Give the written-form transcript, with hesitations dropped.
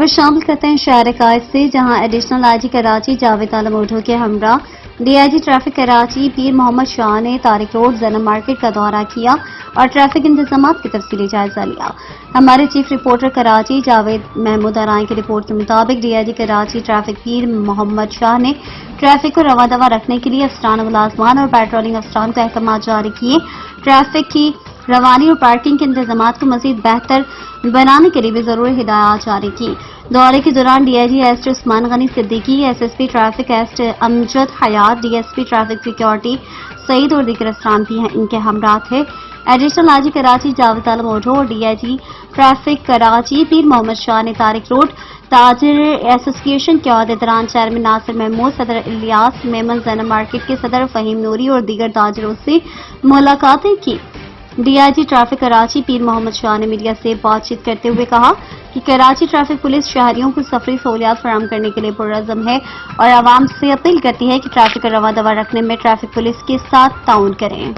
खबर शामिल करते हैं शहर कायद से, जहां एडिशनल आईजी कराची जावेद आलम ओढो के हमरा डीआईजी ट्रैफिक कराची पीर मोहम्मद शाह ने तारिक रोड जैनब मार्केट का दौरा किया और ट्रैफिक इंतजाम की तफसीली जायजा लिया। हमारे चीफ रिपोर्टर कराची जावेद महमूद आराई की रिपोर्ट के मुताबिक डीआईजी कराची ट्रैफिक पीर मोहम्मद शाह ने ट्रैफिक को रवा दवा रखने के लिए अफसरान मुलाजमान और पेट्रोलिंग अफसरान को अहकाम जारी किए। ट्रैफिक की रवानी और पार्किंग के इंतजाम को मजीद बेहतर बनाने के लिए भी जरूरी हिदायत जारी की। दौरे के दौरान डीआईजी एस्ट उस्मान गनी सिद्दीकी, एसएसपी ट्रैफिक एस्ट Amjad Hayat, DSP traffic security Saeed और दीगर अफसरान भी इनके हमरा थे। एडिशनल आईजी कराची जावेद आलम ओढो और डीआईजी ट्रैफिक कराची पीर मोहम्मद शाह ने तारिक रोड ताजिर एसोसिएशन के अहदेदारान चेयरमैन नासिर महमूद, सदर इलियास मेमन, जैनब मार्केट के सदर फहीम नूरी और दीगर ताजिरों से मुलाकातें की। डीआईजी ट्रैफिक कराची पीर मोहम्मद शाह ने मीडिया से बातचीत करते हुए कहा कि कराची ट्रैफिक पुलिस शहरियों को सफरी सहूलियात फराहम करने के लिए पुरअज़्म है और आवाम से अपील करती है कि ट्रैफिक का रवा दवा रखने में ट्रैफिक पुलिस के साथ ताउन करें।